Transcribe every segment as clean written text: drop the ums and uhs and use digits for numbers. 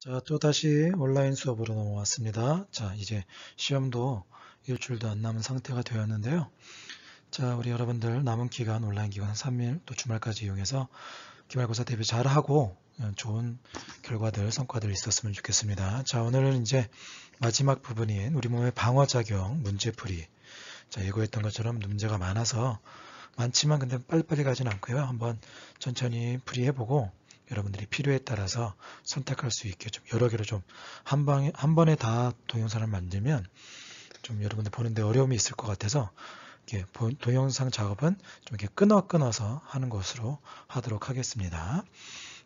자, 또다시 온라인 수업으로 넘어왔습니다. 자, 이제 시험도 일주일도 안 남은 상태가 되었는데요. 자, 우리 여러분들 남은 기간, 온라인 기간 3일 또 주말까지 이용해서 기말고사 대비 잘하고 좋은 결과들, 성과들 있었으면 좋겠습니다. 자, 오늘은 이제 마지막 부분인 우리 몸의 방어작용 문제풀이. 자, 예고했던 것처럼 문제가 많지만 근데 빨리빨리 가진 않고요. 한번 천천히 풀이해보고 여러분들이 필요에 따라서 선택할 수 있게 좀 여러 개로 좀 한 번에 다 동영상을 만들면 좀 여러분들 보는데 어려움이 있을 것 같아서 이렇게 동영상 작업은 좀 이렇게 끊어서 하는 것으로 하도록 하겠습니다.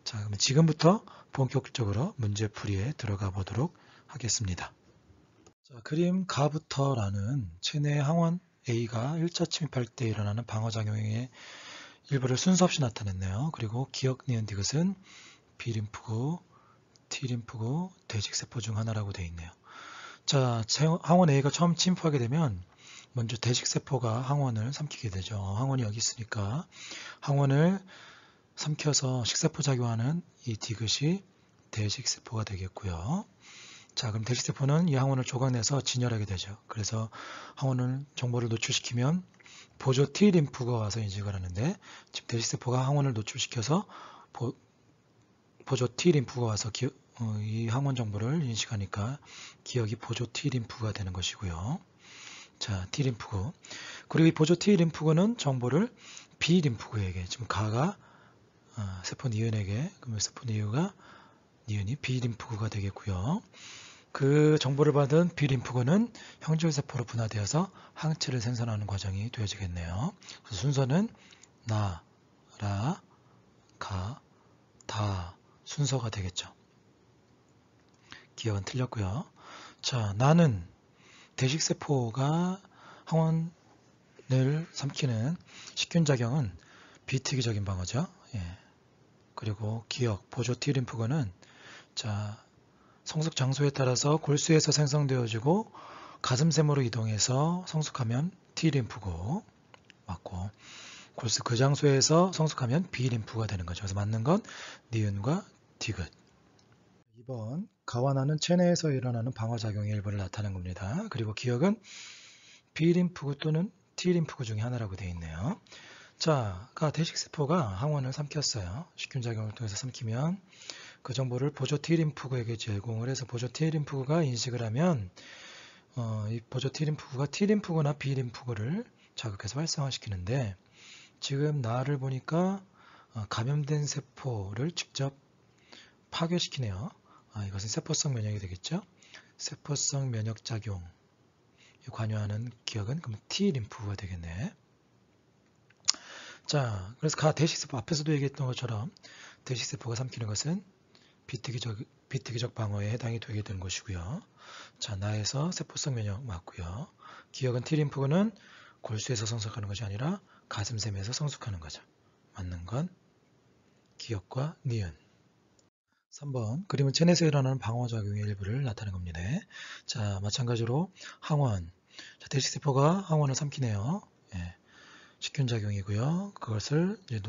자, 그러면 지금부터 본격적으로 문제풀이에 들어가 보도록 하겠습니다. 자, 그림 가부터라는 체내 항원 A가 1차 침입할 때 일어나는 방어작용의 일부를 순서 없이 나타냈네요. 그리고 기억, 니은, 디귿은 B림프구, T림프구, 대식세포 중 하나라고 되어 있네요. 자, 항원 A가 처음 침입하게 되면 먼저 대식세포가 항원을 삼키게 되죠. 항원이 여기 있으니까 항원을 삼켜서 식세포 작용하는 이 디귿이 대식세포가 되겠고요. 자, 그럼 대식세포는 이 항원을 조각내서 진열하게 되죠. 그래서 항원을 정보를 노출시키면 보조 T림프가 와서 인식을 하는데 지금 대식세포가 항원을 노출시켜서 보조 T림프가 와서 이 항원 정보를 인식하니까 기억이 보조 T림프가 되는 것이고요. 자, T림프구. 그리고 이 보조 T림프구는 정보를 B림프구에게, 지금 가가 세포 니은에게, 그러면 세포 니은이 B림프구가 되겠고요. 그 정보를 받은 B림프구는 형질세포로 분화되어서 항체를 생산하는 과정이 되어지겠네요. 그래서 순서는 나, 라, 가, 다 순서가 되겠죠. 기억은 틀렸고요. 자, 나는 대식세포가 항원을 삼키는 식균작용은 비특이적인 방어죠. 예. 그리고 기억, 보조 T림프구는 자, 성숙 장소에 따라서 골수에서 생성되어지고 가슴샘으로 이동해서 성숙하면 T림프구 맞고, 골수 그 장소에서 성숙하면 B림프가 되는 거죠. 그래서 맞는 건 니은과 디귿. 2번 가와 나는 체내에서 일어나는 방어작용의 일부를 나타낸 겁니다. 그리고 기억은 B림프구 또는 T림프구 중에 하나라고 되어 있네요. 자, 대식세포가 항원을 삼켰어요. 식균작용을 통해서 삼키면 그 정보를 보조 T림프구에게 제공을 해서 보조 T림프구가 인식을 하면 이 보조 T림프구가 T림프구나 B림프구를 자극해서 활성화시키는데 지금 나를 보니까 감염된 세포를 직접 파괴시키네요. 이것은 세포성 면역이 되겠죠. 세포성 면역작용 관여하는 기억은 그럼 T림프구가 되겠네. 자, 그래서 대식세포 앞에서도 얘기했던 것처럼 대식세포가 삼키는 것은 비특이적 방어에 해당이 되게 되는 것이고요. 자, 나에서 세포성 면역 맞고요. 기억은 T림프구는 골수에서 성숙하는 것이 아니라 가슴샘에서 성숙하는 거죠. 맞는 건 기억과 니은. 3번 그림은 체내에서 일어나는 방어작용의 일부를 나타내는 겁니다. 자, 마찬가지로 항원. 자, 대식세포가 항원을 삼키네요. 예, 식균작용이고요. 그것을 이제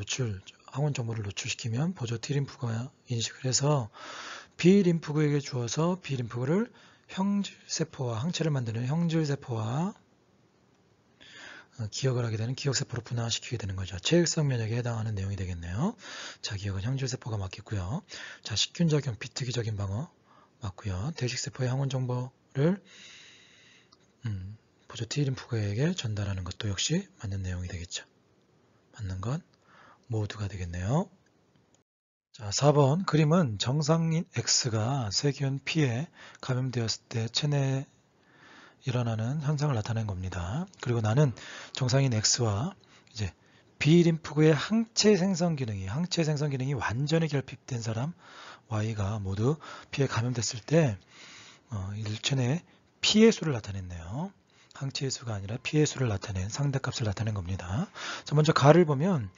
항원 정보를 노출시키면 보조 T림프가 인식을 해서 B림프구에게 주어서 B림프구를 형질세포와 항체를 만드는 형질세포와 기억을 하게 되는 기억세포로 분화시키게 되는 거죠. 체액성 면역에 해당하는 내용이 되겠네요. 자, 기억은 형질세포가 맞겠고요. 자, 식균작용, 비특이적인 방어 맞고요. 대식세포의 항원 정보를 보조 T림프구에게 전달하는 것도 역시 맞는 내용이 되겠죠. 맞는 건 모두가 되겠네요. 자, 4번 그림은 정상인 X가 세균 P에 감염되었을 때 체내에 일어나는 현상을 나타낸 겁니다. 그리고 나는 정상인 X와 이제 B림프구의 항체 생성 기능이 완전히 결핍된 사람 Y가 모두 P에 감염됐을 때 체내에 P의 수를 나타냈네요. 항체의 수가 아니라 P의 수를 나타낸 상대값을 나타낸 겁니다. 자, 먼저 가를 보면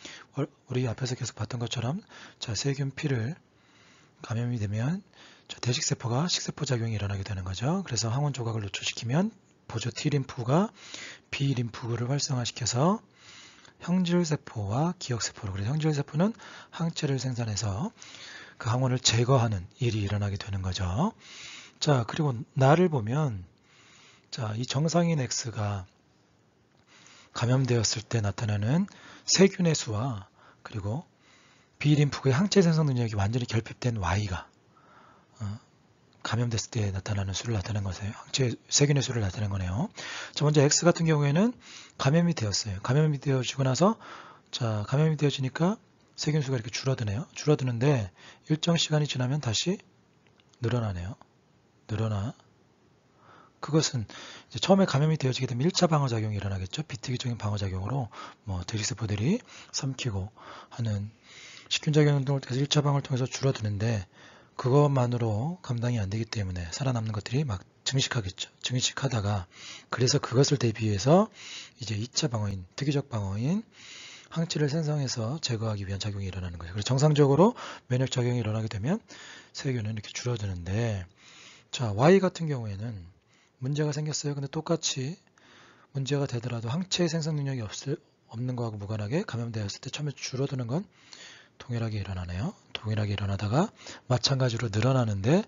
우리 앞에서 계속 봤던 것처럼 자, 세균 P를 감염이 되면 대식세포가 식세포 작용이 일어나게 되는 거죠. 그래서 항원 조각을 노출시키면 보조 T림프구가 B림프구를 활성화시켜서 형질세포와 기억세포로, 그래서 형질세포는 항체를 생산해서 그 항원을 제거하는 일이 일어나게 되는 거죠. 자, 그리고 나를 보면 자, 이 정상인 X가 감염되었을 때 나타나는 세균의 수와 그리고 B림프구의 항체 생성 능력이 완전히 결핍된 Y가 감염됐을 때 나타나는 수를 나타낸 거세요. 항체 세균의 수를 나타낸 거네요. 자, 먼저 X 같은 경우에는 감염이 되었어요. 감염이 되어지고 나서 자, 감염이 되어지니까 세균 수가 이렇게 줄어드네요. 줄어드는데 일정 시간이 지나면 다시 늘어나네요. 늘어나. 그것은 이제 처음에 감염이 되어지게 되면 1차 방어작용이 일어나겠죠. 비특이적인 방어작용으로 대리세포들이 삼키고 하는 식균작용 등을 통해서 1차 방어를 통해서 줄어드는데 그것만으로 감당이 안 되기 때문에 살아남는 것들이 막 증식하겠죠. 증식하다가 그래서 그것을 대비해서 이제 2차 방어인, 특이적 방어인 항체를 생성해서 제거하기 위한 작용이 일어나는 거예요. 그래서 정상적으로 면역작용이 일어나게 되면 세균은 이렇게 줄어드는데 자, Y 같은 경우에는 문제가 생겼어요. 근데 똑같이 문제가 되더라도 항체 생성 능력이 없는 거하고 무관하게 감염되었을 때 처음에 줄어드는 건 동일하게 일어나네요. 동일하게 일어나다가 마찬가지로 늘어나는데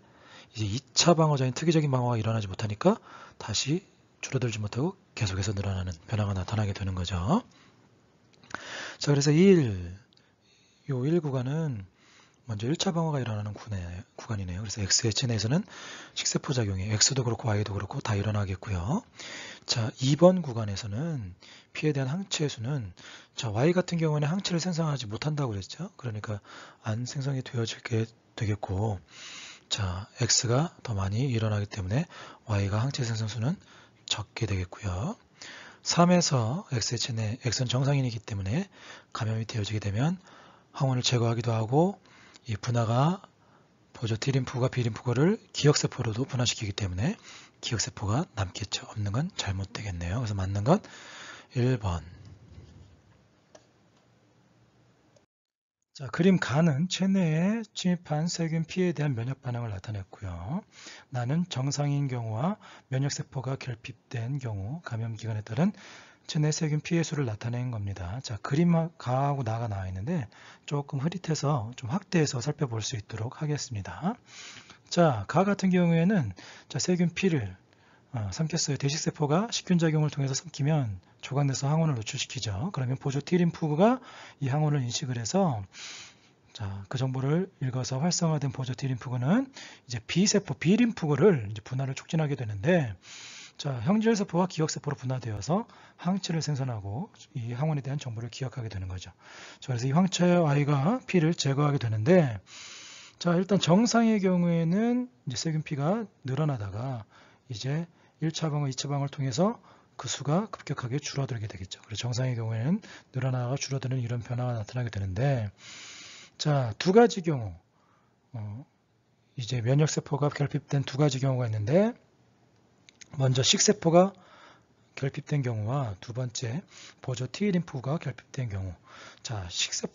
이제 2차 방어적인 특이적인 방어가 일어나지 못하니까 다시 줄어들지 못하고 계속해서 늘어나는 변화가 나타나게 되는 거죠. 자, 그래서 요 1 구간은 먼저 1차 방어가 일어나는 구간이네요. 그래서 XH 내에서는 식세포 작용이 X도 그렇고 Y도 그렇고 다 일어나겠고요. 자, 2번 구간에서는 P에 대한 항체의 수는 자, Y 같은 경우는 항체를 생성하지 못한다고 그랬죠. 그러니까 안 생성이 되어지게 되겠고 자, X가 더 많이 일어나기 때문에 Y가 항체 생성 수는 적게 되겠고요. 3에서 XH 내 X는 정상인이기 때문에 감염이 되어지게 되면 항원을 제거하기도 하고 이 분화가 보조 T림프구가 B림프구를 기억세포로도 분화시키기 때문에 기억세포가 남겠죠. 없는 건 잘못되겠네요. 그래서 맞는 건 1번. 자, 그림 가는 체내에 침입한 세균 P에 대한 면역 반응을 나타냈고요. 나는 정상인 경우와 면역세포가 결핍된 경우 감염 기간에 따른 체내 세균 P의 수를 나타낸 겁니다. 자, 그림 가하고 나가 나와 있는데 조금 흐릿해서 좀 확대해서 살펴볼 수 있도록 하겠습니다. 자, 가 같은 경우에는 자, 세균 P를 삼켰어요. 대식세포가 식균작용을 통해서 삼키면 조각내서 항원을 노출시키죠. 그러면 보조 T림프구가 이 항원을 인식을 해서 자, 그 정보를 읽어서 활성화된 보조 T림프구는 이제 B세포, B림프구를 이제 분화를 촉진하게 되는데 자, 형질세포와 기억세포로 분화되어서 항체를 생산하고 이 항원에 대한 정보를 기억하게 되는 거죠. 자, 그래서 이 항체 Y가 P를 제거하게 되는데 자, 일단 정상의 경우에는 이제 세균 P가 늘어나다가 이제 1차 방어, 2차 방어를 통해서 그 수가 급격하게 줄어들게 되겠죠. 그래서 정상의 경우에는 늘어나다가 줄어드는 이런 변화가 나타나게 되는데 자, 두 가지 경우 이제 면역세포가 결핍된 두 가지 경우가 있는데 먼저 식세포가 결핍된 경우와 두 번째 보조 T림프가 결핍된 경우. 자,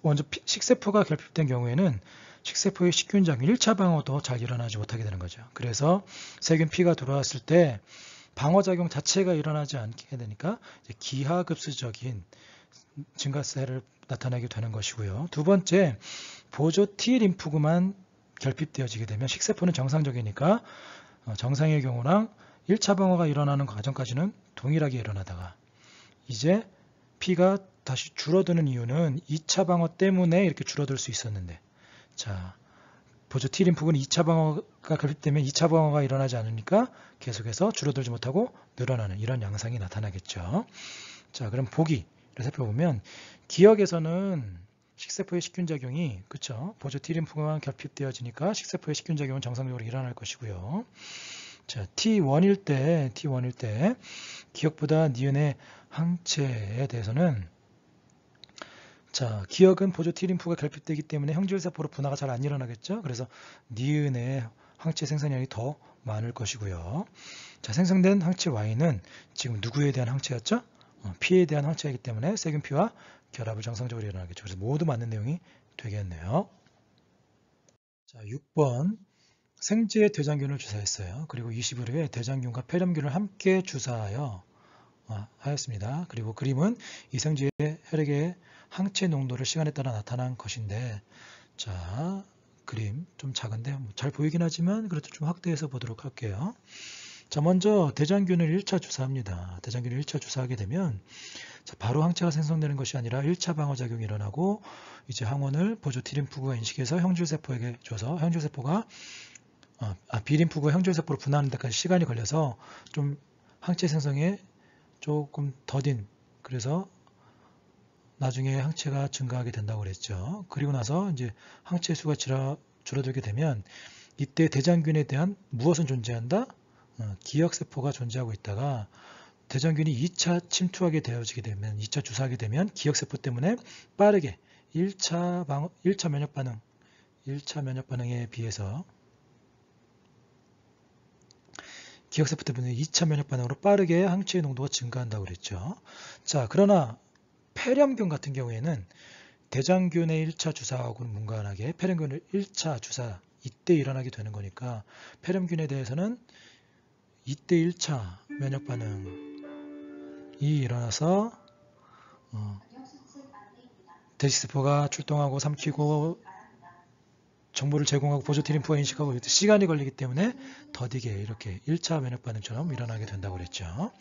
먼저 식세포가 결핍된 경우에는 식세포의 식균작용 1차 방어도 잘 일어나지 못하게 되는 거죠. 그래서 세균 P가 들어왔을 때 방어작용 자체가 일어나지 않게 되니까 이제 기하급수적인 증가세를 나타내게 되는 것이고요. 두 번째, 보조 T림프구만 결핍되어지게 되면 식세포는 정상적이니까 정상의 경우랑 1차 방어가 일어나는 과정까지는 동일하게 일어나다가 이제 P가 다시 줄어드는 이유는 2차 방어 때문에 이렇게 줄어들 수 있었는데 자, 보조 T림프구는 2차 방어가 결핍되면 2차 방어가 일어나지 않으니까 계속해서 줄어들지 못하고 늘어나는 이런 양상이 나타나겠죠. 자, 그럼 보기를 살펴보면 기억에서는 식세포의 식균작용이 그렇죠. 보조 T림프구만 결핍되어지니까 식세포의 식균작용은 정상적으로 일어날 것이고요. 자, T1일 때 기억보다 니은의 항체에 대해서는 자, 기억은 보조 T림프가 결핍되기 때문에 형질세포로 분화가 잘 안 일어나겠죠. 그래서 니은의 항체 생산량이 더 많을 것이고요. 자, 생성된 항체 Y는 지금 누구에 대한 항체였죠? P에 대한 항체이기 때문에 세균 P와 결합을 정상적으로 일어나겠죠. 그래서 모두 맞는 내용이 되겠네요. 자, 6번. 생지에 대장균을 주사했어요. 그리고 20일 후에 대장균과 폐렴균을 함께 주사하여 하였습니다. 그리고 그림은 이 생지의 혈액의 항체 농도를 시간에 따라 나타난 것인데 자, 그림 좀 작은데 잘 보이긴 하지만 그래도 좀 확대해서 보도록 할게요. 자, 먼저 대장균을 1차 주사합니다. 대장균을 1차 주사하게 되면 자, 바로 항체가 생성되는 것이 아니라 1차 방어작용이 일어나고 이제 항원을 보조 T림프구가 인식해서 형질세포에게 줘서 형질세포가 B림프구가 형질세포로 분화하는 데까지 시간이 걸려서 좀 항체 생성에 조금 더딘, 그래서 나중에 항체가 증가하게 된다고 그랬죠. 그리고 나서 이제 항체 수가 줄어들게 되면 이때 대장균에 대한 무엇은 존재한다? 기억세포가 존재하고 있다가 대장균이 2차 침투하게 되어지게 되면 2차 주사하게 되면 기억세포 때문에 빠르게 1차 면역 반응에 비해서 기억세포 때문에 2차 면역 반응으로 빠르게 항체의 농도가 증가한다고 그랬죠. 자, 그러나 폐렴균 같은 경우에는 대장균의 1차 주사하고는 무관하게 폐렴균을 1차 주사 이때 일어나게 되는 거니까 폐렴균에 대해서는 이때 1차 면역 반응이 일어나서 대시세포가 출동하고 삼키고 정보를 제공하고 보조 T림프가 인식하고 시간이 걸리기 때문에 더디게 이렇게 1차 면역 반응처럼 일어나게 된다고 그랬죠.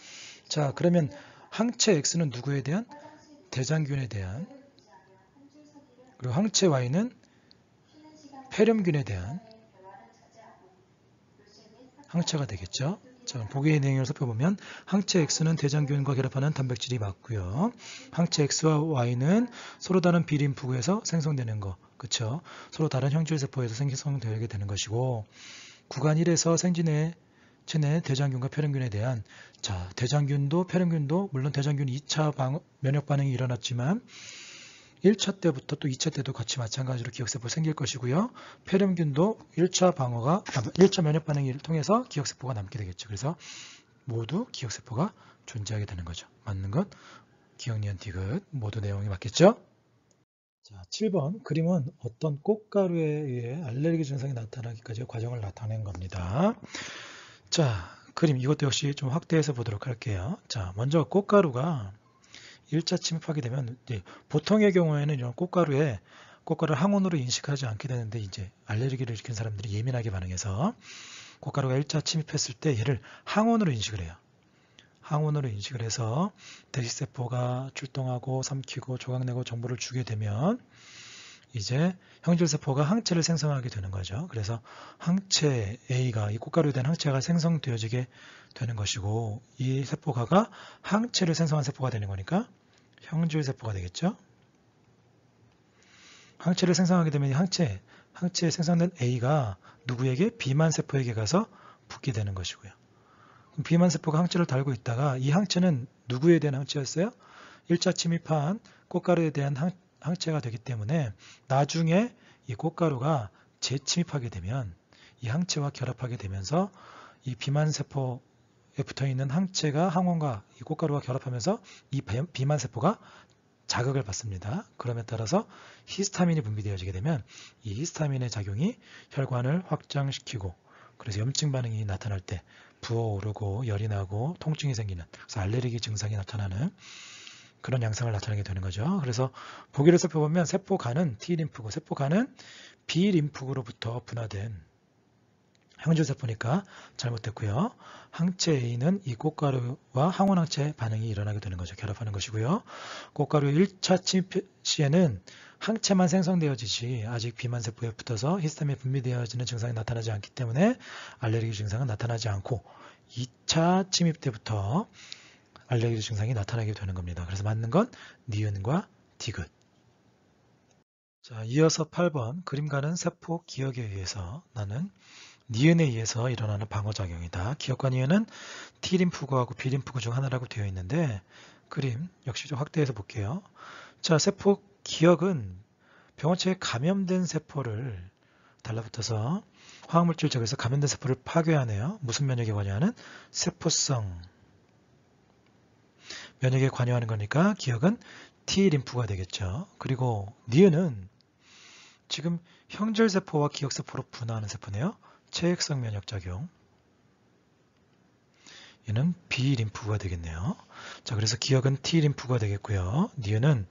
자, 그러면 항체 X는 누구에 대한? 대장균에 대한, 그리고 항체 Y는 폐렴균에 대한 항체가 되겠죠. 자, 보기의 내용을 살펴보면 항체 X는 대장균과 결합하는 단백질이 맞고요. 항체 X와 Y는 서로 다른 B림프구에서 생성되는 거, 그렇죠? 서로 다른 형질세포에서 생성되게 되는 것이고, 구간 1에서 생진의 체내 대장균과 폐렴균에 대한, 자, 대장균도 폐렴균도 물론 대장균 2차 면역 반응이 일어났지만 1차 때부터 또 2차 때도 같이 마찬가지로 기억세포가 생길 것이고요. 폐렴균도 1차 면역 반응을 통해서 기억세포가 남게 되겠죠. 그래서 모두 기억세포가 존재하게 되는 거죠. 맞는 것, 기억, 니은, 디귿 모두 내용이 맞겠죠? 자, 7번 그림은 어떤 꽃가루에 의해 알레르기 증상이 나타나기까지의 과정을 나타낸 겁니다. 자, 그림 이것도 역시 좀 확대해서 보도록 할게요. 자, 먼저 꽃가루가 1차 침입하게 되면 보통의 경우에는 이런 꽃가루를 항원으로 인식하지 않게 되는데 이제 알레르기를 일으킨 사람들이 예민하게 반응해서 꽃가루가 1차 침입했을 때 얘를 항원으로 인식을 해요. 항원으로 인식을 해서 대시세포가 출동하고 삼키고 조각내고 정보를 주게 되면 이제 형질세포가 항체를 생성하게 되는 거죠. 그래서 항체 A가 이 꽃가루에 대한 항체가 생성되어지게 되는 것이고 이 세포가가 항체를 생성한 세포가 되는 거니까 형질세포가 되겠죠. 항체를 생성하게 되면 항체에 생성된 A가 누구에게? 비만세포에게 가서 붙게 되는 것이고요. 그럼 비만세포가 항체를 달고 있다가 이 항체는 누구에 대한 항체였어요? 1차 침입한 꽃가루에 대한 항체가 되기 때문에 나중에 이 꽃가루가 재침입하게 되면 이 항체와 결합하게 되면서 이 비만세포에 붙어있는 항체가 항원과 이 꽃가루와 결합하면서 이 비만세포가 자극을 받습니다. 그럼에 따라서 히스타민이 분비되어지게 되면 이 히스타민의 작용이 혈관을 확장시키고 그래서 염증 반응이 나타날 때 부어오르고 열이 나고 통증이 생기는, 그래서 알레르기 증상이 나타나는 그런 양상을 나타내게 되는 거죠. 그래서 보기를 살펴보면 세포간은 T림프구, 세포간은 B림프구로부터 분화된 형질세포니까 잘못됐고요. 항체 A는 이 꽃가루와 항원항체 반응이 일어나게 되는 거죠. 결합하는 것이고요. 꽃가루 1차 침입 시에는 항체만 생성되어지지 아직 비만세포에 붙어서 히스타민이 분비되어지는 증상이 나타나지 않기 때문에 알레르기 증상은 나타나지 않고 2차 침입 때부터 알레르기 증상이 나타나게 되는 겁니다. 그래서 맞는 건 니은과 디귿. 자, 이어서 8번 그림가는 세포 기억에 의해서 나는 니은에 의해서 일어나는 방어작용이다. 기억과 니은은 T림프구하고 B림프구 중 하나라고 되어 있는데 그림 역시 좀 확대해서 볼게요. 자, 세포 기억은 병원체에 감염된 세포를 달라붙어서 화학물질 적에서 감염된 세포를 파괴하네요. 무슨 면역에 관여하는? 세포성 면역에 관여하는 거니까 기억은 T림프가 되겠죠. 그리고 니은은 지금 형질세포와 기억세포로 분화하는 세포네요. 체액성 면역작용. 얘는 B림프가 되겠네요. 자, 그래서 기억은 T림프가 되겠고요. 니은은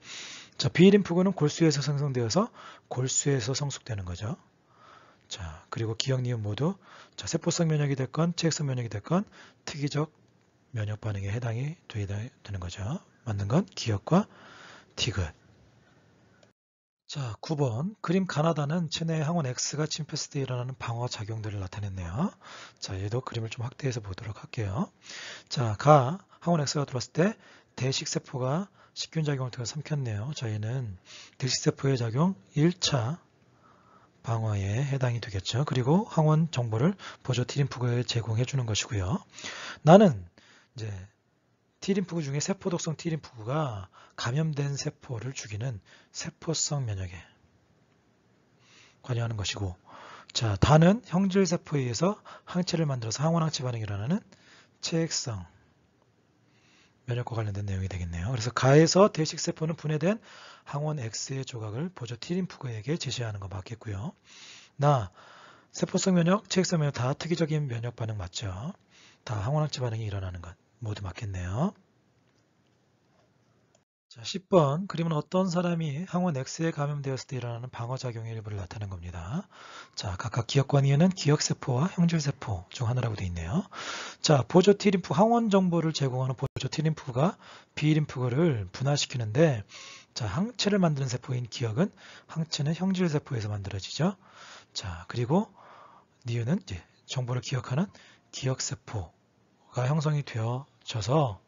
자, B림프구는 골수에서 생성되어서 골수에서 성숙되는 거죠. 자, 그리고 기억, 니은 모두 자, 세포성 면역이 됐건 체액성 면역이 됐건 특이적 면역 반응에 해당이 되는 거죠. 맞는 건 기억과 디귿. 자, 9번. 그림 가나다는 체내에 항원 X가 침입했을 때 일어나는 방어 작용들을 나타냈네요. 자, 얘도 그림을 좀 확대해서 보도록 할게요. 자, 항원 X가 들어왔을 때 대식세포가 식균 작용을 통해 삼켰네요. 자, 얘는 대식세포의 작용 1차 방어에 해당이 되겠죠. 그리고 항원 정보를 보조 T림프구에 제공해 주는 것이고요. 나는 이제 T림프구 중에 세포 독성 T림프구가 감염된 세포를 죽이는 세포성 면역에 관여하는 것이고, 자, 다는 형질세포에 의해서 항체를 만들어서 항원항체 반응이 일어나는 체액성 면역과 관련된 내용이 되겠네요. 그래서 가에서 대식세포는 분해된 항원 X의 조각을 보조 T림프구에게 제시하는 거 맞겠고요. 나, 세포성 면역, 체액성 면역 다 특이적인 면역 반응 맞죠? 다 항원항체 반응이 일어나는 것 모두 맞겠네요. 자, 10번 그림은 어떤 사람이 항원 X에 감염되었을 때 일어나는 방어작용의 일부를 나타낸 겁니다. 자, 각각 기억과 니은은 기억세포와 형질세포 중 하나라고 되어 있네요. 자, 보조 T림프 항원 정보를 제공하는 보조 T림프가 B림프구를 분화시키는데, 자, 항체를 만드는 세포인 기억은 항체는 형질세포에서 만들어지죠. 자, 그리고 니은은 이제 정보를 기억하는 기억세포가 형성이 되어져서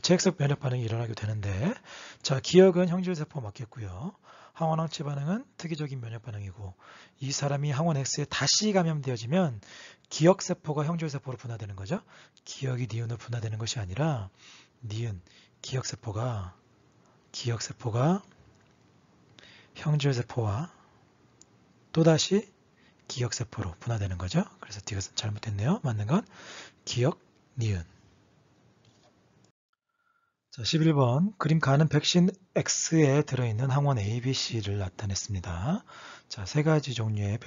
체액성 면역 반응이 일어나게 되는데, 자, 기억은 형질세포 맞겠고요. 항원항체 반응은 특이적인 면역 반응이고, 이 사람이 항원 X에 다시 감염되어지면 기억세포가 형질세포로 분화되는 거죠. 기억이 니은으로 분화되는 것이 아니라 니은 기억세포가 형질세포와 또다시 기억세포로 분화되는 거죠. 그래서 디귿은 잘못됐네요. 맞는 건 기억, 니은. 자, 11번 그림 가는 백신 X에 들어있는 항원 A, B, C를 나타냈습니다. 자, 세 가지 종류의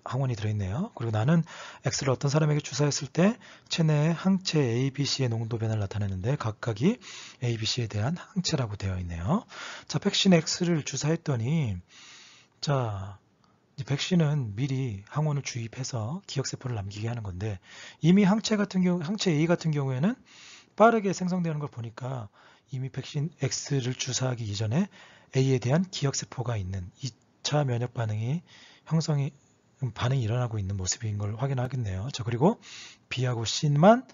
항원이 들어있네요. 그리고 나는 X를 어떤 사람에게 주사했을 때 체내에 항체 A, B, C의 농도 변화를 나타내는데 각각이 A, B, C에 대한 항체라고 되어 있네요. 자, 백신 X를 주사했더니, 자, 이 백신은 미리 항원을 주입해서 기억세포를 남기게 하는 건데, 이미 항체 A 같은 경우에는 빠르게 생성되는 걸 보니까 이미 백신 X를 주사하기 이전에 A에 대한 기억세포가 있는 2차 면역 반응이 반응이 일어나고 있는 모습인 걸 확인하겠네요. 자, 그리고 B하고 C만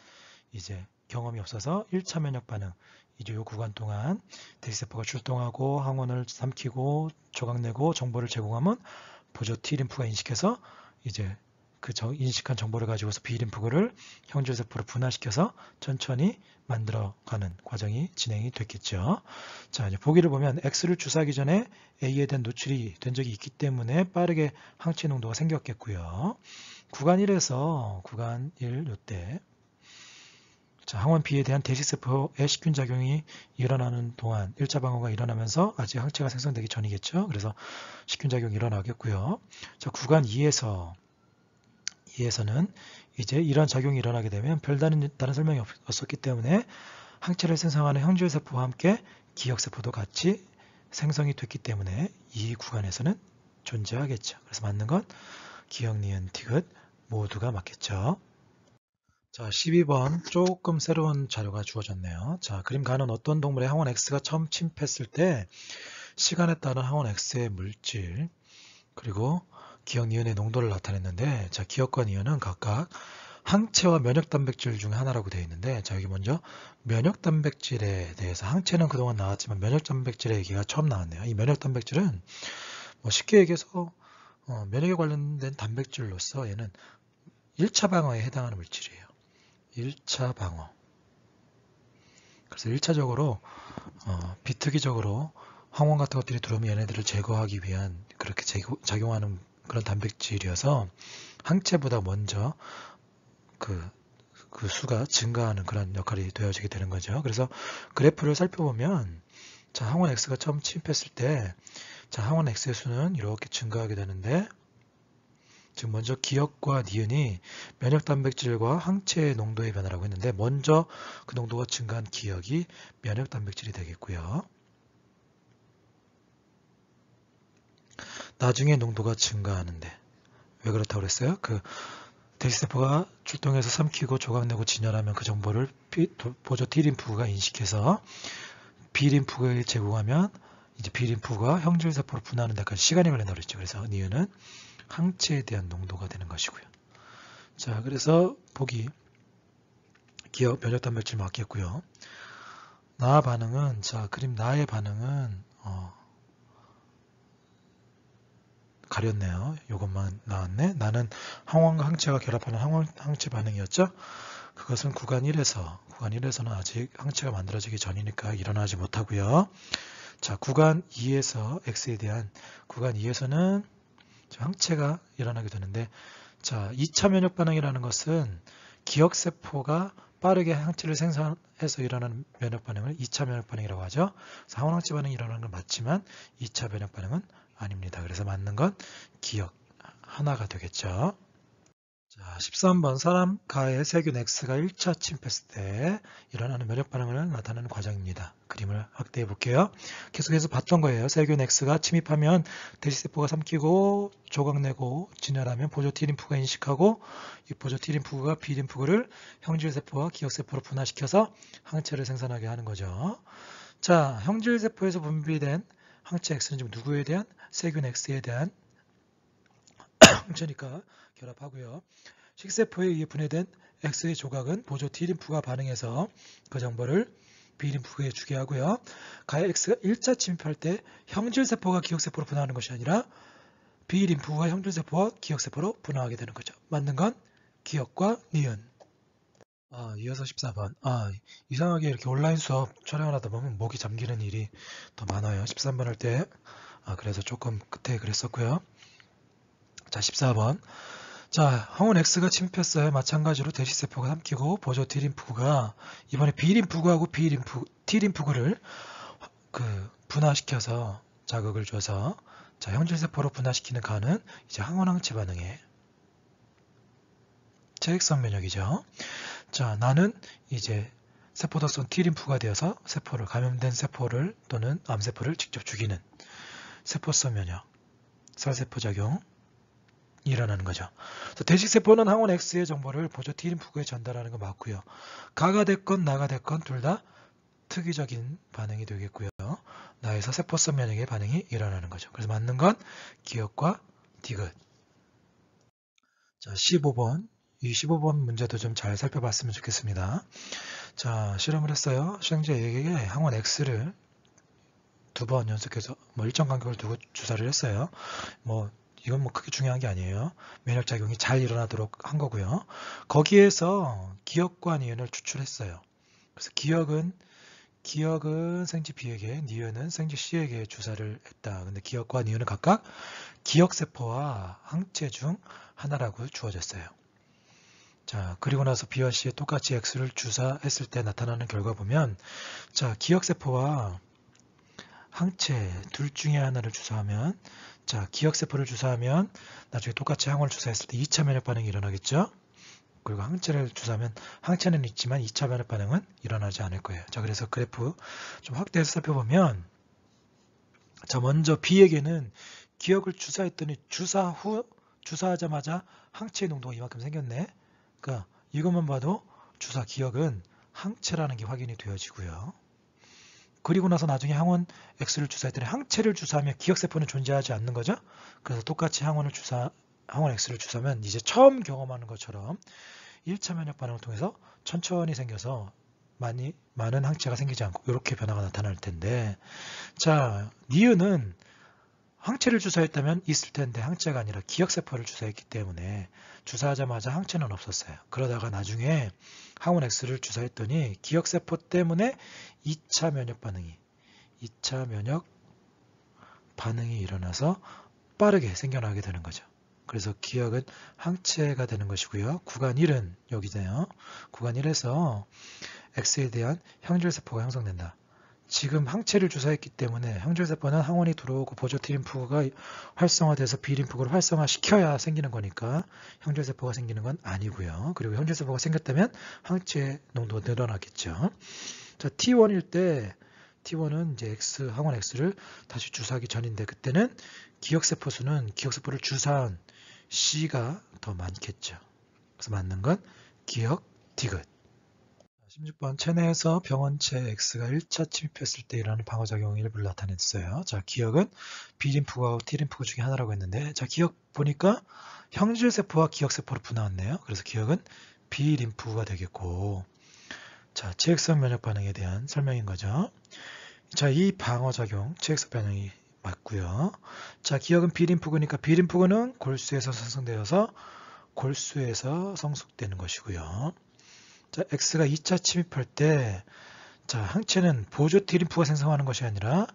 이제 경험이 없어서 1차 면역 반응, 이제 요 구간 동안 대시세포가 출동하고 항원을 삼키고 조각내고 정보를 제공하면 보조 T림프가 인식해서 이제 그 인식한 정보를 가지고서 B림프구를 형질세포로 분화시켜서 천천히 만들어가는 과정이 진행이 됐겠죠. 자, 이제 보기를 보면 X를 주사하기 전에 A에 대한 노출이 된 적이 있기 때문에 빠르게 항체 농도가 생겼겠고요. 구간 1에서 구간 1 요때 자, 항원 B에 대한 대식세포의 식균 작용이 일어나는 동안 1차 방어가 일어나면서 아직 항체가 생성되기 전이겠죠. 그래서 식균 작용이 일어나겠고요. 자, 구간 2에서는 이제 이러한 작용이 일어나게 되면 별다른 설명이 없었기 때문에 항체를 생성하는 형질세포와 함께 기억세포도 같이 생성이 됐기 때문에 이 구간에서는 존재하겠죠. 그래서 맞는 건 기억, 니은, 디귿 모두가 맞겠죠. 자, 12번 조금 새로운 자료가 주어졌네요. 자, 그림 가는 어떤 동물의 항원 X가 처음 침입했을 때 시간에 따른 항원 X의 물질 그리고 기억, 니은의 농도를 나타냈는데, 자, 기억과 니은은 각각 항체와 면역단백질 중에 하나라고 되어 있는데, 자, 여기 먼저 면역단백질에 대해서 항체는 그동안 나왔지만 면역단백질의 얘기가 처음 나왔네요. 이 면역단백질은 뭐 쉽게 얘기해서 면역에 관련된 단백질로서 얘는 1차 방어에 해당하는 물질이에요. 1차 방어. 그래서 1차적으로 비특이적으로 항원 같은 것들이 들어오면 얘네들을 제거하기 위한 그렇게 작용하는 그런 단백질이어서 항체보다 먼저 그 수가 증가하는 그런 역할이 되어지게 되는 거죠. 그래서 그래프를 살펴보면 자, 항원 X가 처음 침입했을 때 자, 항원 X의 수는 이렇게 증가하게 되는데 지금 먼저 기억과 니은이 면역단백질과 항체의 농도의 변화라고 했는데 먼저 그 농도가 증가한 기억이 면역단백질이 되겠고요. 나중에 농도가 증가하는데 왜 그렇다고 그랬어요? 그 대시세포가 출동해서 삼키고 조각내고 진열하면 그 정보를 보조 T림프구가 인식해서 B림프구에 제공하면 이제 B림프구가 형질세포로 분화하는 데까지 시간이 걸린다고 그랬죠. 그래서 니은은 항체에 대한 농도가 되는 것이고요. 자, 그래서 보기 기억 면역단백질 맞겠고요. 나 반응은, 자, 그림 나의 반응은 가렸네요. 이것만 나왔네. 나는 항원과 항체가 결합하는 항체 반응이었죠. 그것은 구간 1에서는 아직 항체가 만들어지기 전이니까 일어나지 못하고요. 자, 구간 2에서 X에 대한 구간 2에서는 항체가 일어나게 되는데, 자, 2차 면역 반응이라는 것은 기억세포가 빠르게 항체를 생산해서 일어나는 면역 반응을 2차 면역 반응이라고 하죠. 그래서 항원항체 반응이 일어나는 건 맞지만 2차 면역 반응은 아닙니다. 그래서 맞는 건 기억 하나가 되겠죠. 자, 13번 사람 가에 세균 X가 1차 침입했을 때 일어나는 면역 반응을 나타내는 과정입니다. 그림을 확대해 볼게요. 계속해서 봤던 거예요. 세균 X가 침입하면 대시세포가 삼키고 조각내고 진열하면 보조 T림프가 인식하고 이 보조 T림프가 B림프구를 형질세포와 기억세포로 분화시켜서 항체를 생산하게 하는 거죠. 자, 형질세포에서 분비된 항체 X는 지금 누구에 대한? 세균 X에 대한 항체니까 결합하고요. 식세포에 의해 분해된 X의 조각은 보조 T림프가 반응해서 그 정보를 B림프구에 주게 하고요. 가에 X가 1차 침입할 때 형질세포가 기억세포로 분화하는 것이 아니라 B림프구가 형질세포와 기억세포로 분화하게 되는 거죠. 맞는 건 기억과 니은. 이어서 14번. 이상하게 이렇게 온라인 수업 촬영을 하다 보면 목이 잠기는 일이 더 많아요. 13번 할 때. 그래서 조금 끝에 그랬었고요. 자, 14번. 자, 항원 X가 침입했어요. 마찬가지로 대시세포가 삼키고 보조 T림프구가 이번에 B림프구하고 T림프구를 분화시켜서 자극을 줘서 자, 형질세포로 분화시키는 간은 이제 항원항체 반응의 체액성 면역이죠. 자, 나는 이제 세포도성 T림프가 되어서 세포를 감염된 세포를 또는 암세포를 직접 죽이는 세포성 면역, 살세포 작용 일어나는 거죠. 대식세포는 항원 X의 정보를 보조 T림프구에 전달하는 거 맞고요. 가가 됐건 나가 됐건 둘 다 특이적인 반응이 되겠고요. 나에서 세포성 면역의 반응이 일어나는 거죠. 그래서 맞는 건 기억과 디귿. 자, 15번. 이 15번 문제도 좀 잘 살펴봤으면 좋겠습니다. 자, 실험을 했어요. 수행자에게 항원 X를 2번 연속해서 일정 간격을 두고 주사를 했어요. 이건 크게 중요한 게 아니에요. 면역작용이 잘 일어나도록 한 거고요. 거기에서 기억과 니은을 추출했어요. 그래서 기억은 생지 B에게, 니은은 생지 C에게 주사를 했다. 근데 기억과 니은은 각각 기억세포와 항체 중 하나라고 주어졌어요. 자, 그리고 나서 B와 C에 똑같이 X를 주사했을 때 나타나는 결과 보면, 자, 기억세포와 항체 둘 중에 하나를 주사하면, 자, 기억세포를 주사하면 나중에 똑같이 항원을 주사했을 때 2차 면역 반응이 일어나겠죠? 그리고 항체를 주사하면 항체는 있지만 2차 면역 반응은 일어나지 않을 거예요. 자, 그래서 그래프 좀 확대해서 살펴보면, 자, 먼저 B에게는 기억을 주사했더니 주사하자마자 항체의 농도가 이만큼 생겼네. 그러니까 이것만 봐도 주사 기억은 항체라는 게 확인이 되어지고요. 그리고 나서 나중에 항원 X를 주사했더니 항체를 주사하면 기억세포는 존재하지 않는 거죠. 그래서 똑같이 항원 X를 주사하면 이제 처음 경험하는 것처럼 1차 면역 반응을 통해서 천천히 생겨서 많은 항체가 생기지 않고 이렇게 변화가 나타날 텐데, 자, 니은은 항체를 주사했다면 있을 텐데 항체가 아니라 기억세포를 주사했기 때문에 주사하자마자 항체는 없었어요. 그러다가 나중에 항원 X를 주사했더니 기억세포 때문에 2차 면역 반응이 일어나서 빠르게 생겨나게 되는 거죠. 그래서 기억은 항체가 되는 것이고요. 구간 1은 여기네요. 구간 1에서 X에 대한 형질세포가 형성된다. 지금 항체를 주사했기 때문에 형질세포는 항원이 들어오고 보조 T림프가 활성화돼서 B림프구를 활성화시켜야 생기는 거니까 형질세포가 생기는 건 아니고요. 그리고 형질세포가 생겼다면 항체 농도가 늘어나겠죠. 자, T1일 때 T1은 이제 항원 X를 다시 주사하기 전인데, 그때는 기억세포 수는 기억세포를 주사한 C가 더 많겠죠. 그래서 맞는 건 기억, 디귿. 16번 체내에서 병원체 X가 1차 침입했을 때 일어나는 방어작용 일부를 나타냈어요. 자, 기억은 B림프구하고 T림프구 중에 하나라고 했는데, 자, 기억 보니까 형질세포와 기억세포로 분화했네요. 그래서 기억은 B림프구가 되겠고, 자, 체액성 면역 반응에 대한 설명인 거죠. 자, 이 방어작용, 체액성 반응이 맞고요. 자, 기억은 B림프구니까 B림프구는 골수에서 생성되어서 골수에서 성숙되는 것이고요. 자, X가 2차 침입할 때, 자, 항체는 보조 T림프가 생성하는 것이 아니라,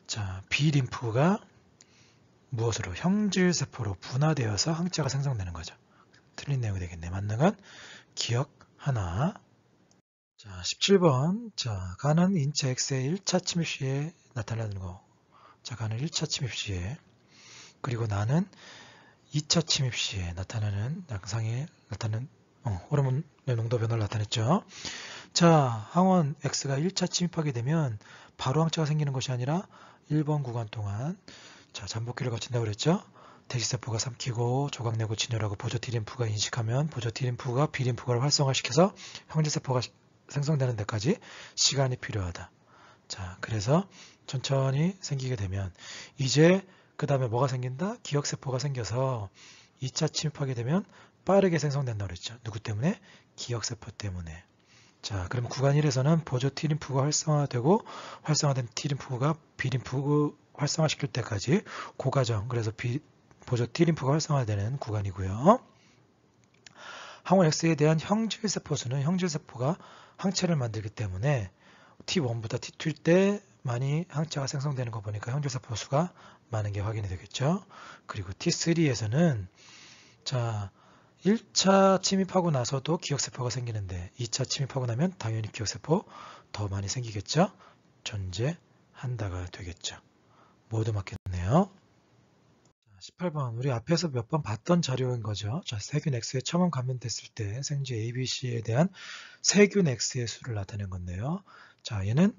자, B림프가 무엇으로? 형질세포로 분화되어서 항체가 생성되는 거죠. 틀린 내용이 되겠네. 맞는 건 기억 하나. 자, 17번. 자, 간은 인체 X의 1차 침입 시에 나타나는 거. 자, 간은 1차 침입 시에. 그리고 나는 2차 침입 시에 나타나는 양상에 나타나는 호르몬의 농도 변화를 나타냈죠. 자, 항원 X가 1차 침입하게 되면 바로 항체가 생기는 것이 아니라 1번 구간 동안 자, 잠복기를 거친다고 그랬죠. 대시세포가 삼키고 조각내고 진열하고 보조 T림프가 인식하면 보조 T림프가 B림프가를 활성화시켜서 형질세포가 생성되는 데까지 시간이 필요하다. 자, 그래서 천천히 생기게 되면 이제 그 다음에 뭐가 생긴다? 기억세포가 생겨서 2차 침입하게 되면 빠르게 생성된다고 그랬죠. 누구 때문에? 기억세포 때문에. 자, 그럼 구간 1에서는 보조 T림프가 활성화되고 활성화된 T림프가 B림프 활성화시킬 때까지 그 과정, 그래서 보조 T림프가 활성화되는 구간이고요. 항원 X에 대한 형질세포 수는 형질세포가 항체를 만들기 때문에 T1보다 T2일 때 많이 항체가 생성되는 거 보니까 형질세포 수가 많은 게 확인이 되겠죠. 그리고 T3에서는 자, 1차 침입하고 나서도 기억세포가 생기는데 2차 침입하고 나면 당연히 기억세포 더 많이 생기겠죠. 존재한다가 되겠죠. 모두 맞겠네요. 18번 우리 앞에서 몇 번 봤던 자료인 거죠. 자, 세균 X에 처음 감염됐을 때 생지 ABC에 대한 세균 X의 수를 나타낸 건데요. 자, 얘는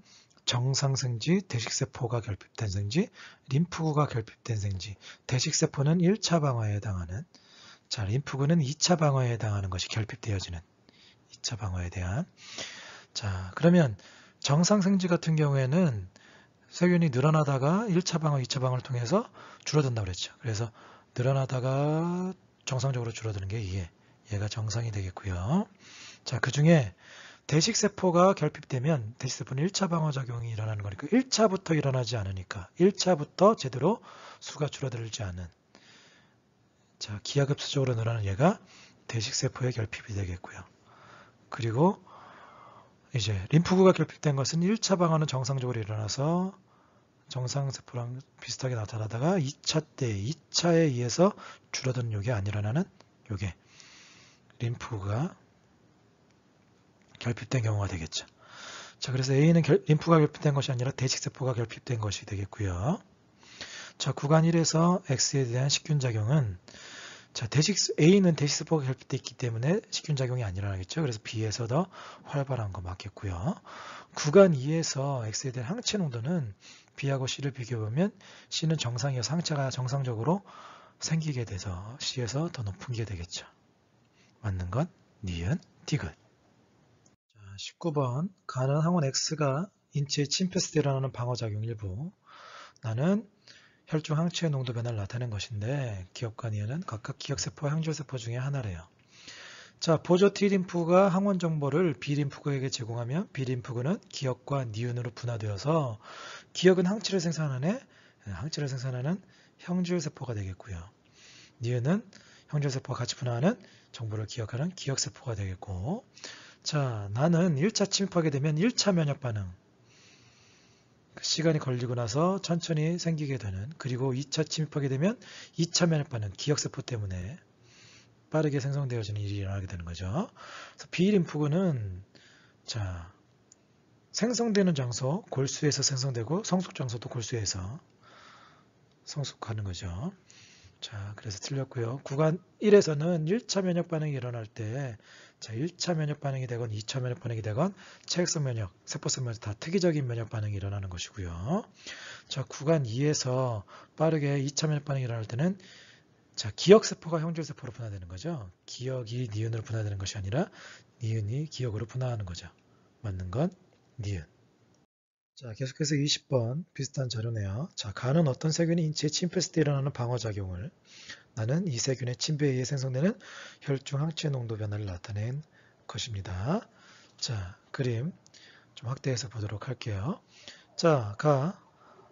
정상생지, 대식세포가 결핍된 생지, 림프구가 결핍된 생지, 대식세포는 1차 방어에 해당하는, 자, 림프구는 2차 방어에 해당하는 것이 결핍되어지는 2차 방어에 대한. 자, 그러면 정상생지 같은 경우에는 세균이 늘어나다가 1차 방어, 2차 방어를 통해서 줄어든다고 그랬죠. 그래서 늘어나다가 정상적으로 줄어드는 게 얘가 정상이 되겠고요. 자, 그 중에 대식세포가 결핍되면 대식세포는 1차 방어작용이 일어나는 거니까 1차부터 일어나지 않으니까 1차부터 제대로 수가 줄어들지 않은 자, 기하급수적으로 늘어나는 얘가 대식세포의 결핍이 되겠고요. 그리고 이제 림프구가 결핍된 것은 1차 방어는 정상적으로 일어나서 정상세포랑 비슷하게 나타나다가 2차 때 2차에 의해서 줄어드는 요게 안 일어나는 요게 림프구가 결핍된 경우가 되겠죠. 자, 그래서 A는 림프가 결핍된 것이 아니라 대식세포가 결핍된 것이 되겠고요. 자, 구간 1에서 X에 대한 식균작용은 자, A는 대식세포가 결핍되어 있기 때문에 식균작용이 안 일어나겠죠. 그래서 B에서 더 활발한 거 맞겠고요. 구간 2에서 X에 대한 항체 농도는 B하고 C를 비교해보면 C는 정상이어서 항체가 정상적으로 생기게 돼서 C에서 더 높은 게 되겠죠. 맞는 건 니은, 디귿. 자, 19번 간은 항원 X가 인체에 침입했을 때 일어나는 방어작용 일부. 나는 혈중 항체의 농도 변화를 나타낸 것인데 기억관이에는 각각 기억세포와 형질세포 중에 하나래요. 자, 보조 T림프가 항원 정보를 B림프구에게 제공하면 B림프구는 기억과 니은으로 분화되어서 기억은 항체를 생산하는 형질세포가 되겠고요. 니은은 형질세포와 같이 분화하는 정보를 기억하는 기억세포가 되겠고, 자, 나는 1차 침입하게 되면 1차 면역 반응 시간이 걸리고 나서 천천히 생기게 되는, 그리고 2차 침입하게 되면 2차 면역 반응 기억세포 때문에 빠르게 생성되어지는 일이 일어나게 되는 거죠. 그래서 B림프구는 자, 생성되는 장소 골수에서 생성되고 성숙 장소도 골수에서 성숙하는 거죠. 자, 그래서 틀렸고요. 구간 1에서는 1차 면역 반응이 일어날 때 자, 1차 면역 반응이 되건 2차 면역 반응이 되건 체액성 면역, 세포성 면역 다 특이적인 면역 반응이 일어나는 것이고요. 자, 구간 2에서 빠르게 2차 면역 반응이 일어날 때는 자, 기억세포가 형질세포로 분화되는 거죠. 기억이 니은으로 분화되는 것이 아니라 니은이 기억으로 분화하는 거죠. 맞는 건 니은. 자, 계속해서 20번 비슷한 자료네요. 자, 간은 어떤 세균이 인체에 침입했을 때 일어나는 방어작용을, 나는 이 세균의 침배에 의해 생성되는 혈중 항체 농도 변화를 나타낸 것입니다. 자, 그림 좀 확대해서 보도록 할게요. 자,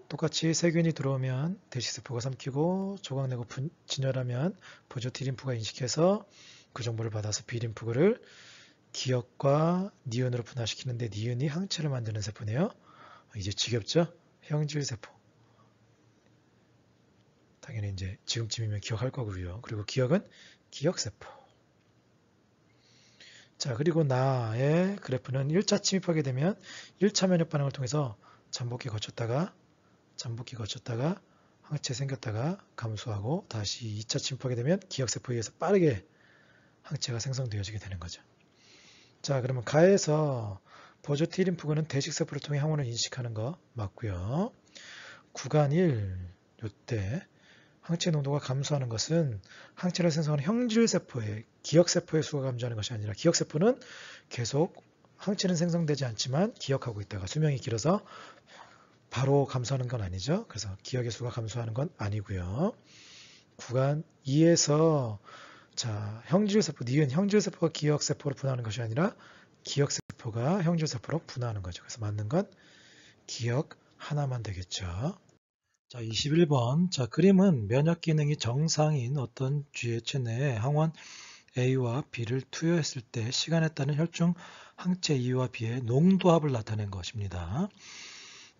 똑같이 세균이 들어오면 대시세포가 삼키고 조각내고 진열하면 보조T림프가 인식해서 그 정보를 받아서 B림프구를 기억과 니은으로 분화시키는데 니은이 항체를 만드는 세포네요. 이제 지겹죠? 형질세포. 당연히 이제 지금쯤이면 기억할 거고요. 그리고 기억은 기억세포. 자, 그리고 나의 그래프는 1차 침입하게 되면 1차 면역 반응을 통해서 잠복기 거쳤다가 항체 생겼다가 감소하고 다시 2차 침입하게 되면 기억세포에 의해서 빠르게 항체가 생성되어지게 되는 거죠. 자, 그러면 가에서 보조 T림프구는 대식세포를 통해 항원을 인식하는 거 맞고요. 구간 1, 이때 항체 농도가 감소하는 것은 항체를 생성하는 형질세포의 기억세포의 수가 감소하는 것이 아니라 기억세포는 계속 항체는 생성되지 않지만 기억하고 있다가 수명이 길어서 바로 감소하는 건 아니죠. 그래서 기억의 수가 감소하는 건 아니고요. 구간 2에서 자, 형질세포, 니은 형질세포가 기억세포로 분화하는 것이 아니라 기억세포가 형질세포로 분화하는 거죠. 그래서 맞는 건 기억 하나만 되겠죠. 자, 21번. 자, 그림은 면역 기능이 정상인 어떤 GH 내에 항원 A와 B를 투여했을 때 시간에 따른 혈중 항체 E와 B의 농도합을 나타낸 것입니다.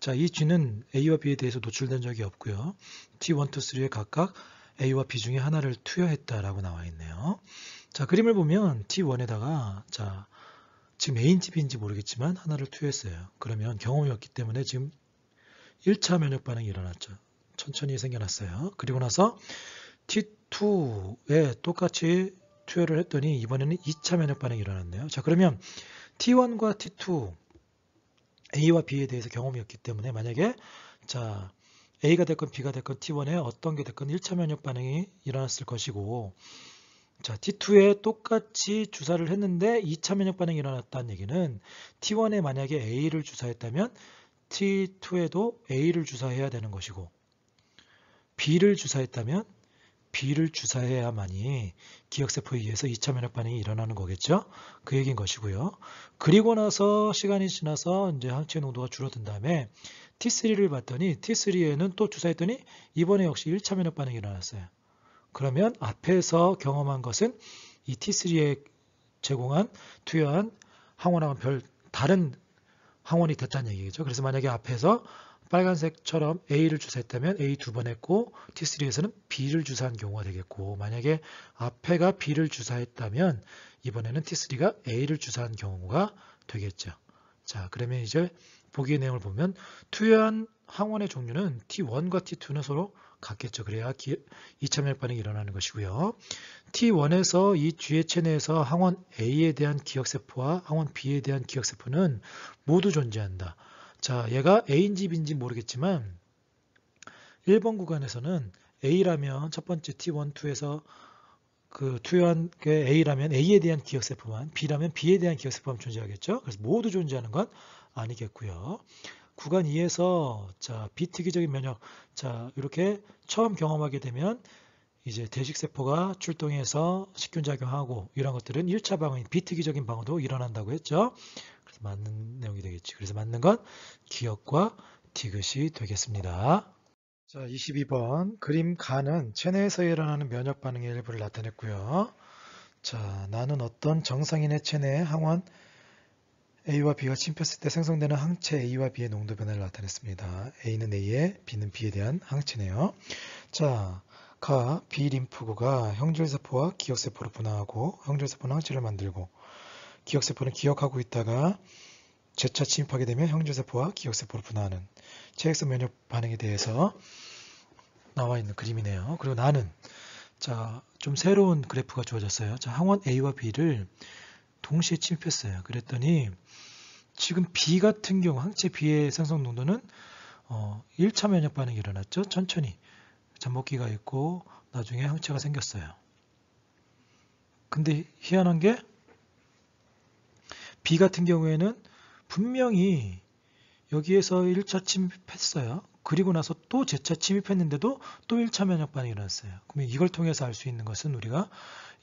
자, 이 G는 A와 B에 대해서 노출된 적이 없고요. T1, 2, 3에 각각 A와 B 중에 하나를 투여했다라고 나와 있네요. 자, 그림을 보면 T1에다가 자, 지금 A인지 B인지 모르겠지만 하나를 투여했어요. 그러면 경험이 없기 때문에 지금 1차 면역 반응이 일어났죠. 천천히 생겨났어요. 그리고 나서 T2에 똑같이 투여를 했더니 이번에는 2차 면역 반응이 일어났네요. 자, 그러면 T1과 T2 A와 B에 대해서 경험이 없기 때문에 만약에 자 A가 됐건 B가 됐건 T1에 어떤 게 됐건 1차 면역 반응이 일어났을 것이고 자 T2에 똑같이 주사를 했는데 2차 면역 반응이 일어났다는 얘기는 T1에 만약에 A를 주사했다면 T2에도 A를 주사해야 되는 것이고 B를 주사했다면 B를 주사해야만이 기억세포에 의해서 2차 면역 반응이 일어나는 거겠죠. 그 얘기인 것이고요. 그리고 나서 시간이 지나서 이제 항체 농도가 줄어든 다음에 T3를 봤더니 T3에는 또 주사했더니 이번에 역시 1차 면역 반응이 일어났어요. 그러면 앞에서 경험한 것은 이 T3에 제공한 투여한 항원하고는 별 다른 항원이 됐다는 얘기겠죠. 그래서 만약에 앞에서 빨간색처럼 A를 주사했다면 A 2번 했고 T3에서는 B를 주사한 경우가 되겠고 만약에 앞에가 B를 주사했다면 이번에는 T3가 A를 주사한 경우가 되겠죠. 자, 그러면 이제 보기의 내용을 보면 투여한 항원의 종류는 T1과 T2는 서로 같겠죠. 그래야 2차 면역 반응이 일어나는 것이고요. T1에서 이 GH 내에서 항원 A에 대한 기억세포와 항원 B에 대한 기억세포는 모두 존재한다. 자, 얘가 A인지 B인지 모르겠지만 1번 구간에서는 A라면 첫 번째 T1, 2에서 그 투여한 게 A라면 A에 대한 기억세포만, B라면 B에 대한 기억세포만 존재하겠죠. 그래서 모두 존재하는 건 아니겠고요. 구간 2에서 자, 비특이적인 면역, 자, 이렇게 처음 경험하게 되면 이제 대식세포가 출동해서 식균작용하고 이런 것들은 1차 방어인 비특이적인 방어도 일어난다고 했죠. 그래서 맞는 내용이 되겠지. 그래서 맞는 건 기억과 디귿이 되겠습니다. 자, 22번 그림 가는 체내에서 일어나는 면역 반응의 일부를 나타냈고요. 자, 나는 어떤 정상인의 체내에 항원 A와 B가 침입했을 때 생성되는 항체 A와 B의 농도 변화를 나타냈습니다. A는 A에, B는 B에 대한 항체네요. 자, B 림프구가 형질세포와 기억세포로 분화하고 형질세포는 항체를 만들고 기억세포는 기억하고 있다가 재차 침입하게 되면 형질세포와 기억세포로 분화하는 체액성 면역 반응에 대해서 나와 있는 그림이네요. 그리고 나는 자, 좀 새로운 그래프가 주어졌어요. 자, 항원 A와 B를 동시에 침입했어요. 그랬더니 지금 B 같은 경우 항체 B의 생성 농도는 1차 면역 반응이 일어났죠. 천천히 잠복기가 있고 나중에 항체가 생겼어요. 근데 희한한 게 B 같은 경우에는 분명히 여기에서 1차 침입했어요. 그리고 나서 또 재차 침입했는데도 또 1차 면역 반응이 일어났어요. 그러면 이걸 통해서 알 수 있는 것은 우리가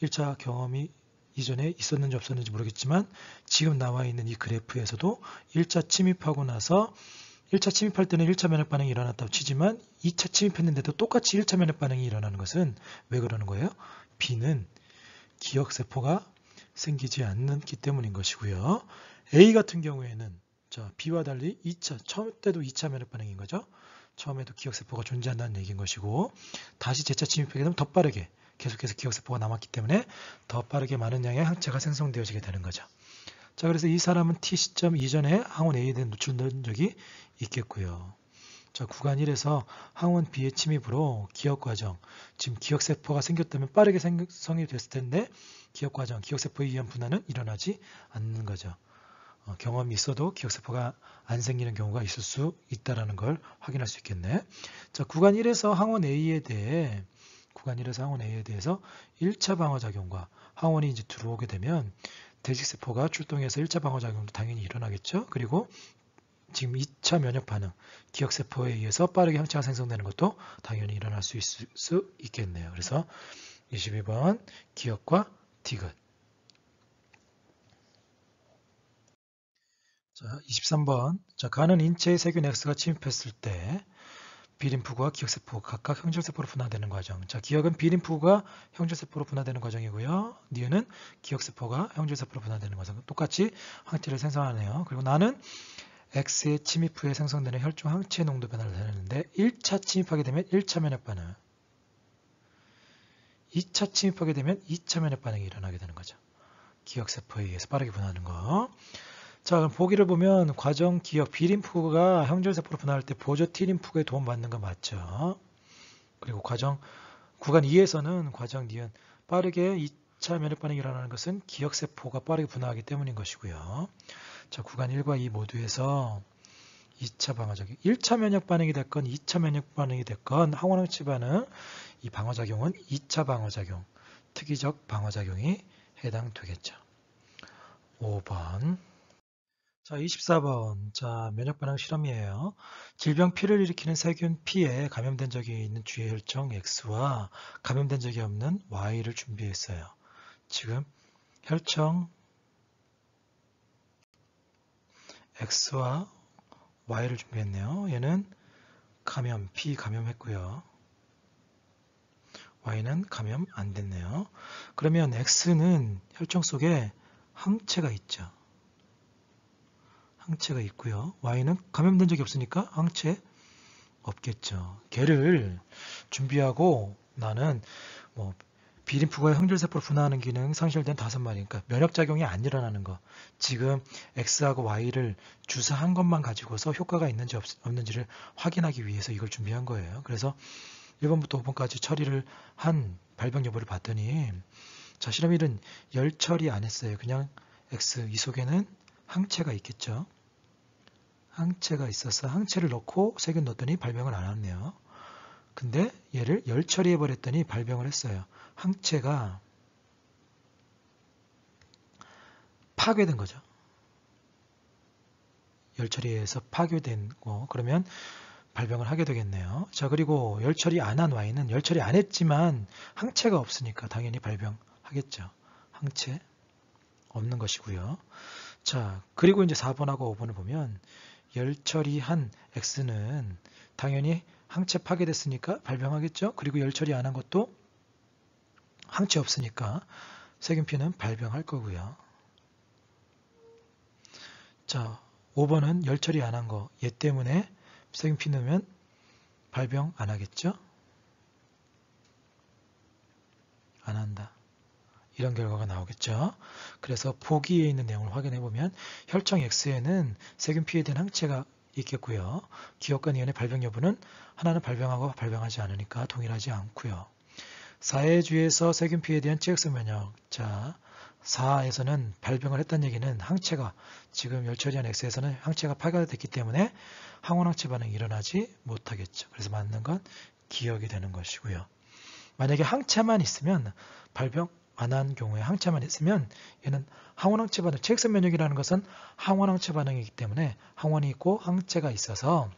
1차 경험이 이전에 있었는지 없었는지 모르겠지만 지금 나와 있는 이 그래프에서도 1차 침입하고 나서 1차 침입할 때는 1차 면역 반응이 일어났다고 치지만 2차 침입했는데도 똑같이 1차 면역 반응이 일어나는 것은 왜 그러는 거예요? B는 기억세포가 생기지 않기 때문인 것이고요. A 같은 경우에는 자, B와 달리 2차, 처음 때도 2차 면역 반응인 거죠. 처음에도 기억세포가 존재한다는 얘기인 것이고 다시 재차 침입하게 되면 더 빠르게 계속해서 기억세포가 남았기 때문에 더 빠르게 많은 양의 항체가 생성되어지게 되는 거죠. 자, 그래서 이 사람은 T 시점 이전에 항원 A에 대해 노출된 적이 있겠고요. 자, 구간 1에서 항원 B의 침입으로 기억과정, 지금 기억세포가 생겼다면 빠르게 생성이 됐을 텐데 기억과정, 기억세포에 의한 분할은 일어나지 않는 거죠. 경험이 있어도 기억세포가 안 생기는 경우가 있을 수 있다는 걸 확인할 수 있겠네. 자, 구간 1에서 항원 A에 대해서 1차 방어작용과 항원이 이제 들어오게 되면 대직세포가 출동해서 1차 방어작용도 당연히 일어나겠죠. 그리고 지금 2차 면역 반응, 기억세포에 의해서 빠르게 항체가 생성되는 것도 당연히 일어날 수 있겠네요. 그래서 22번 기억과 디귿. 자, 23번. 자, 가는 인체의 세균 X가 침입했을 때 B림프구와 기억세포가 각각 형질세포로 분화되는 과정. 자, 기억은 B림프구가 형질세포로 분화되는 과정이고요. 니은은 기억세포가 형질세포로 분화되는 과정. 똑같이 항체를 생성하네요. 그리고 나는 X의 침입 후에 생성되는 혈중 항체 농도 변화를 나타내는데 1차 침입하게 되면 1차 면역 반응, 2차 침입하게 되면 2차 면역 반응이 일어나게 되는 거죠. 기억세포에 의해서 빠르게 분화하는 거. 자, 그럼 보기를 보면 과정 기억 B림프구가 형질세포로 분화할 때 보조 T림프구에 도움받는 거 맞죠? 그리고 과정 구간 2에서는 과정 니은 빠르게 2차 면역 반응이 일어나는 것은 기억세포가 빠르게 분화하기 때문인 것이고요. 자, 구간 1과 2 모두에서 2차 방어작용, 1차 면역 반응이 됐건 2차 면역 반응이 됐건 항원항체 반응, 이 방어작용은 2차 방어작용, 특이적 방어작용이 해당되겠죠. 5번. 자, 24번. 자, 면역반응 실험이에요. 질병 P를 일으키는 세균 P에 감염된 적이 있는 주의 혈청 X와 감염된 적이 없는 Y를 준비했어요. 지금 혈청 X와 Y를 준비했네요. 얘는 감염, P 감염했고요. Y는 감염 안 됐네요. 그러면 X는 혈청 속에 항체가 있죠. 항체가 있고요. Y는 감염된 적이 없으니까 항체 없겠죠. 걔를 준비하고 나는 뭐 B림프구가 형질세포를 분화하는 기능 상실된 5마리, 그러니까 면역작용이 안 일어나는 거. 지금 X하고 Y를 주사한 것만 가지고서 효과가 있는지 없는지를 확인하기 위해서 이걸 준비한 거예요. 그래서 1번부터 5번까지 처리를 한 발병 여부를 봤더니 자, 실험 1은 열 처리 안 했어요. 그냥 X, 이 속에는 항체가 있겠죠. 항체가 있어서 항체를 넣고 세균 넣었더니 발병을 안 했네요. 근데 얘를 열 처리해 버렸더니 발병을 했어요. 항체가 파괴된 거죠. 열 처리해서 파괴된 거. 그러면 발병을 하게 되겠네요. 자, 그리고 열 처리 안 한 Y는 열 처리 안 했지만 항체가 없으니까 당연히 발병하겠죠. 항체 없는 것이고요. 자, 그리고 이제 4번하고 5번을 보면 열 처리한 X는 당연히 항체 파괴됐으니까 발병하겠죠. 그리고 열 처리 안 한 것도 항체 없으니까 세균피는 발병할 거고요. 자, 5번은 열 처리 안 한 거, 얘 때문에 세균피 넣으면 발병 안 하겠죠? 안 한다. 이런 결과가 나오겠죠. 그래서 보기에 있는 내용을 확인해 보면 혈청 X에는 세균피에 대한 항체가 있겠고요. 기억과 니은의 발병 여부는 하나는 발병하고 발병하지 않으니까 동일하지 않고요. 4회주에서 세균피에 대한 지역성 면역. 자, 4에서는 발병을 했다는 얘기는 항체가 지금 열처리한 X에서는 항체가 파괴됐기 때문에 항원항체 반응이 일어나지 못하겠죠. 그래서 맞는 건 기억이 되는 것이고요. 만약에 항체만 있으면 발병 안 한 경우에 항체만 있으면 얘는 항원항체 반응, 체액성 면역이라는 것은 항원항체 반응이기 때문에 항원이 있고 항체가 있어서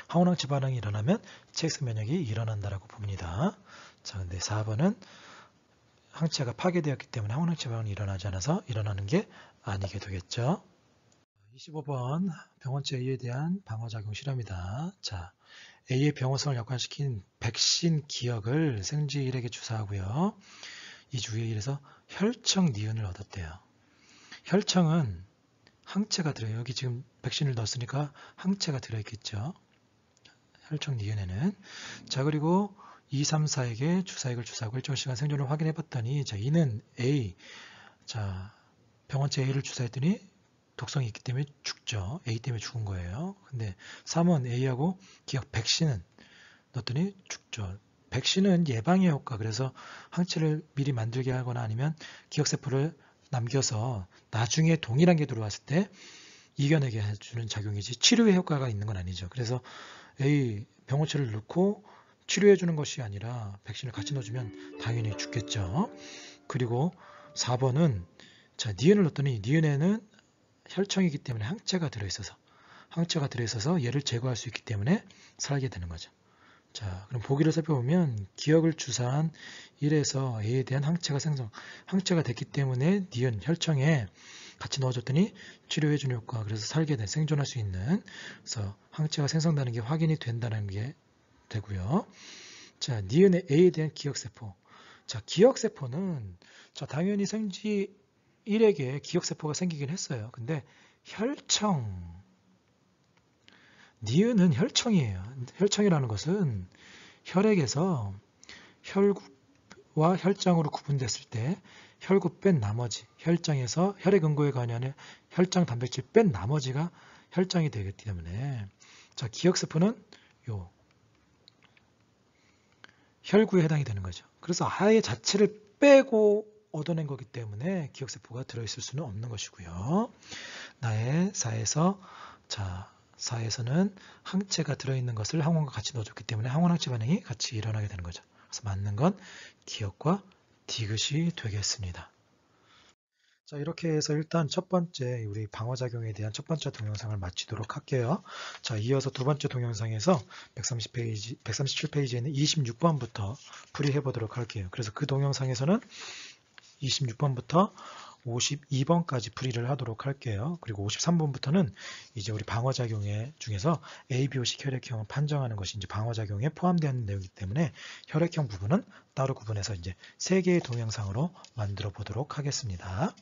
항원항체 반응이 일어나면 체액성 면역이 일어난다라고 봅니다. 자, 근데 4번은 항체가 파괴되었기 때문에 항원항체 반응이 일어나지 않아서 일어나는 게 아니게 되겠죠. 25번 병원체 A에 대한 방어작용 실험이다. 자, A의 병원성을 약화시킨 백신 기억을 생쥐 1에게 주사하고요. 이 주기에 의해서 혈청 니은을 얻었대요. 혈청은 항체가 들어요. 여기 지금 백신을 넣었으니까 항체가 들어있겠죠. 혈청 니은에는. 자, 그리고 2, 3, 4에게 주사액을 주사하고 일정 시간 생존을 확인해 봤더니, 자, 이는 A. 자, 병원체 A를 주사했더니 독성이 있기 때문에 죽죠. A 때문에 죽은 거예요. 근데 3은 A하고 기억 백신은 넣었더니 죽죠. 백신은 예방의 효과, 그래서 항체를 미리 만들게 하거나 아니면 기억세포를 남겨서 나중에 동일한 게 들어왔을 때 이겨내게 해주는 작용이지 치료의 효과가 있는 건 아니죠. 그래서 A 병원체를 넣고 치료해주는 것이 아니라 백신을 같이 넣어주면 당연히 죽겠죠. 그리고 4번은 자, 니은을 넣었더니 니은에는 혈청이기 때문에 항체가 들어있어서 얘를 제거할 수 있기 때문에 살게 되는 거죠. 자, 그럼 보기를 살펴보면 기억을 주사한 1에서 A에 대한 항체가 됐기 때문에 니은 혈청에 같이 넣어줬더니 치료해주는 효과, 그래서 살게 된, 생존할 수 있는, 그래서 항체가 생성되는 게 확인이 된다는 게 되고요. 자, 니은의 A에 대한 기억세포. 자, 기억세포는 자, 당연히 생쥐 1에게 기억세포가 생기긴 했어요. 근데 혈청, 니은은 혈청이에요. 혈청이라는 것은 혈액에서 혈구와 혈장으로 구분됐을 때 혈구 뺀 나머지, 혈장에서 혈액 응고에 관여하는 혈장 단백질 뺀 나머지가 혈장이 되기 때문에 자, 기억세포는 요 혈구에 해당이 되는 거죠. 그래서 아예 자체를 빼고 얻어낸 거기 때문에 기억세포가 들어있을 수는 없는 것이고요. 나의 4에서 자, 4에서는 항체가 들어있는 것을 항원과 같이 넣어줬기 때문에 항원항체 반응이 같이 일어나게 되는 거죠. 그래서 맞는 건 기억과 디귿이 되겠습니다. 자, 이렇게 해서 일단 첫 번째 우리 방어작용에 대한 첫 번째 동영상을 마치도록 할게요. 자, 이어서 두 번째 동영상에서 137페이지에 있는 26번부터 풀이해 보도록 할게요. 그래서 그 동영상에서는 26번부터 52번까지 풀이를 하도록 할게요. 그리고 53번부터는 이제 우리 방어작용의 중에서 ABO식 혈액형을 판정하는 것이 이제 방어작용에 포함되는 내용이기 때문에 혈액형 부분은 따로 구분해서 이제 3개의 동영상으로 만들어 보도록 하겠습니다.